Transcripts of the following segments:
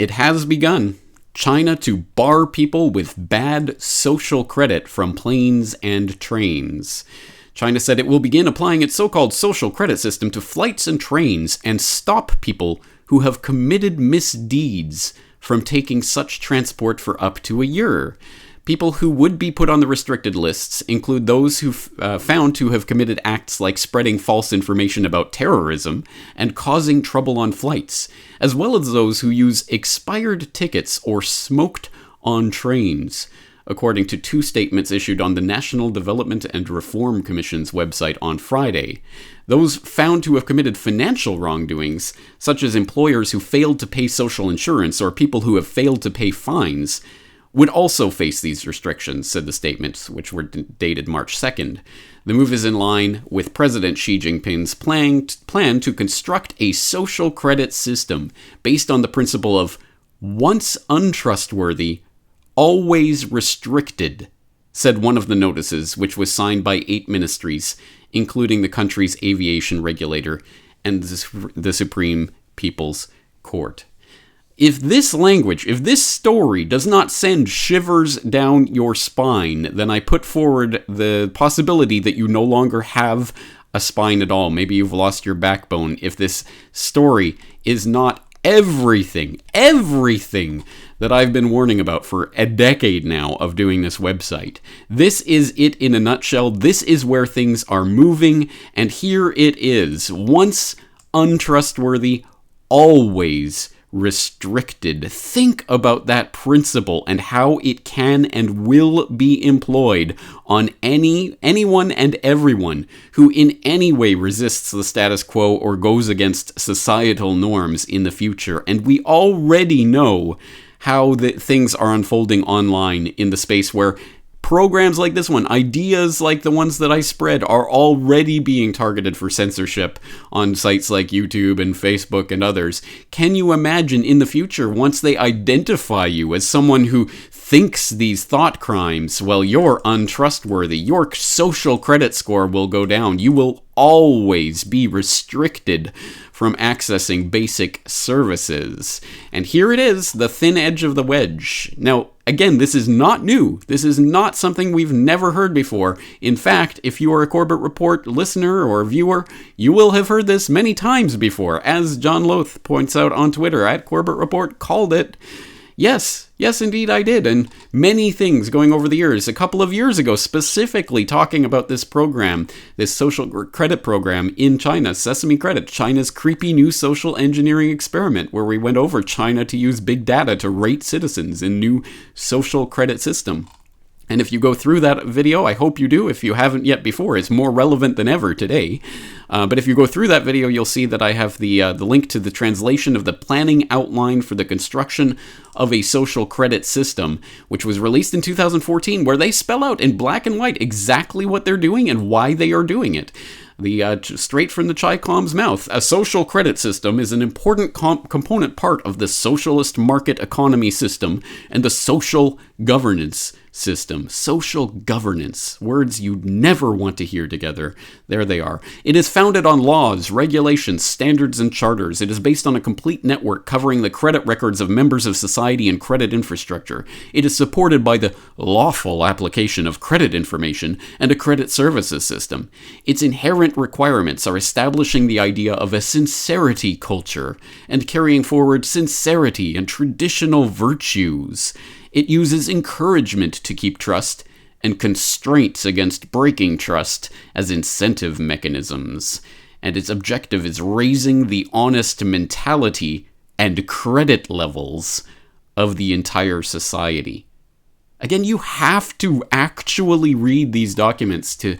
It has begun. China to bar people with bad social credit from planes and trains. China said it will begin applying its so-called social credit system to flights and trains and stop people who have committed misdeeds from taking such transport for up to a year. People who would be put on the restricted lists include those who found to have committed acts like spreading false information about terrorism and causing trouble on flights, as well as those who use expired tickets or smoked on trains, according to two statements issued on the National Development and Reform Commission's website on Friday. Those found to have committed financial wrongdoings, such as employers who failed to pay social insurance or people who have failed to pay fines, would also face these restrictions, said the statements, which were dated March 2nd. The move is in line with President Xi Jinping's plan to construct a social credit system based on the principle of once untrustworthy, always restricted, said one of the notices, which was signed by 8 ministries, including the country's aviation regulator and the Supreme People's Court. If this language, if this story does not send shivers down your spine, then I put forward the possibility that you no longer have a spine at all. Maybe you've lost your backbone. If this story is not everything that I've been warning about for a decade now of doing this website. This is it in a nutshell. This is where things are moving, and here it is. Once untrustworthy, always restricted. Think about that principle and how it can and will be employed on anyone and everyone who in any way resists the status quo or goes against societal norms in the future. And we already know how things are unfolding online in the space where programs like this one, ideas like the ones that I spread, are already being targeted for censorship on sites like YouTube and Facebook and others. Can you imagine in the future, once they identify you as someone who thinks these thought crimes, well, you're untrustworthy. Your social credit score will go down. You will always be restricted from accessing basic services. And here it is, the thin edge of the wedge. Now, again, this is not new. This is not something we've never heard before. In fact, if you are a Corbett Report listener or viewer, you will have heard this many times before. As John Loth points out on Twitter, at Corbett Report called it. Yes, indeed I did, and many things going over the years. A couple of years ago, specifically talking about this program, this social credit program in China, Sesame Credit, China's creepy new social engineering experiment, where we went over China to use big data to rate citizens in new social credit system. And if you go through that video, I hope you do. If you haven't yet before, it's more relevant than ever today. But if you go through that video, you'll see that I have the link to the translation of the planning outline for the construction of a social credit system, which was released in 2014, where they spell out in black and white exactly what they're doing and why they are doing it. Straight from the Chi-Com's mouth, a social credit system is an important component part of the socialist market economy system and the social governance system. Social governance. Words you'd never want to hear together. There they are. It is founded on laws, regulations, standards, and charters. It is based on a complete network covering the credit records of members of society and credit infrastructure. It is supported by the lawful application of credit information and a credit services system. Its inherent requirements are establishing the idea of a sincerity culture and carrying forward sincerity and traditional virtues. It uses encouragement to keep trust and constraints against breaking trust as incentive mechanisms. And its objective is raising the honest mentality and credit levels of the entire society. Again, you have to actually read these documents to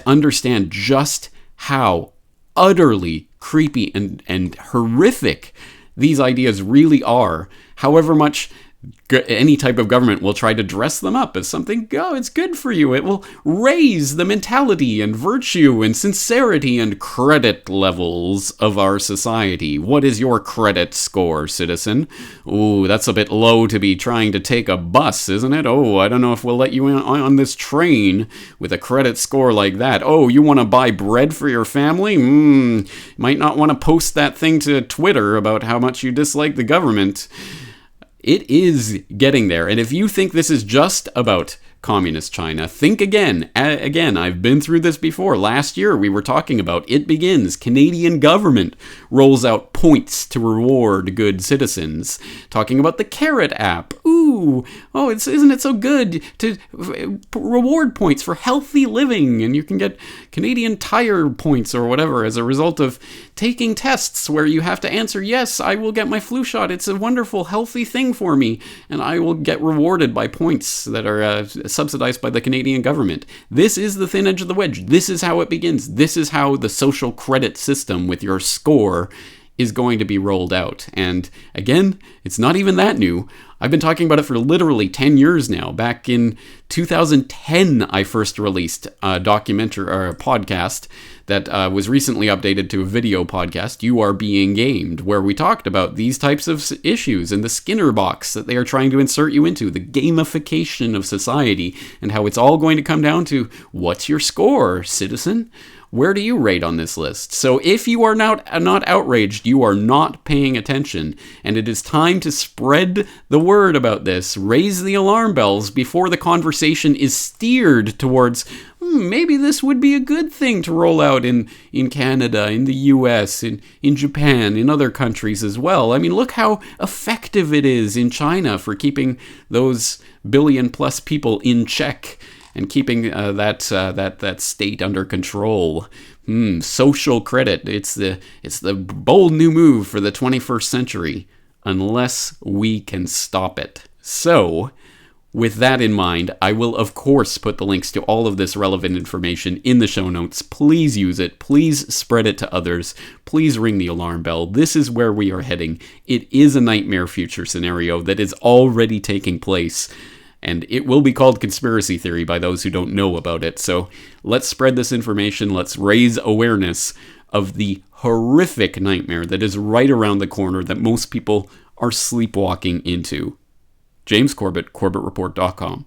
understand just how utterly creepy and horrific these ideas really are, however much any type of government will try to dress them up as something, oh, it's good for you. It will raise the mentality and virtue and sincerity and credit levels of our society. What is your credit score, citizen? Ooh, that's a bit low to be trying to take a bus, isn't it? Oh, I don't know if we'll let you in on this train with a credit score like that. Oh, you want to buy bread for your family? Might not want to post that thing to Twitter about how much you dislike the government. It is getting there. And if you think this is just about communist China, think again. Again, I've been through this before. Last year, we were talking about It Begins. Canadian government rolls out points to reward good citizens. Talking about the Carrot app. Ooh, oh, isn't it so good to reward points for healthy living? And you can get Canadian Tire points or whatever as a result of taking tests where you have to answer, yes, I will get my flu shot. It's a wonderful, healthy thing for me. And I will get rewarded by points that are subsidized by the Canadian government. This is the thin edge of the wedge. This is how it begins. This is how the social credit system with your score is going to be rolled out. And again, it's not even that new. I've been talking about it for literally 10 years now. Back in 2010, I first released a documentary or a podcast that was recently updated to a video podcast, You Are Being Gamed, where we talked about these types of issues and the Skinner box that they are trying to insert you into, the gamification of society, and how it's all going to come down to, what's your score, citizen? Where do you rate on this list? So if you are not outraged, you are not paying attention, and it is time to spread the word about this. Raise the alarm bells before the conversation is steered towards, maybe this would be a good thing to roll out in Canada, in the US, in Japan, in other countries as well. I mean, look how effective it is in China for keeping those billion-plus people in check and keeping that state under control. Social credit. It's the bold new move for the 21st century, unless we can stop it. So, with that in mind, I will of course put the links to all of this relevant information in the show notes. Please use it. Please spread it to others. Please ring the alarm bell. This is where we are heading. It is a nightmare future scenario that is already taking place. And it will be called conspiracy theory by those who don't know about it. So let's spread this information. Let's raise awareness of the horrific nightmare that is right around the corner that most people are sleepwalking into. James Corbett, CorbettReport.com.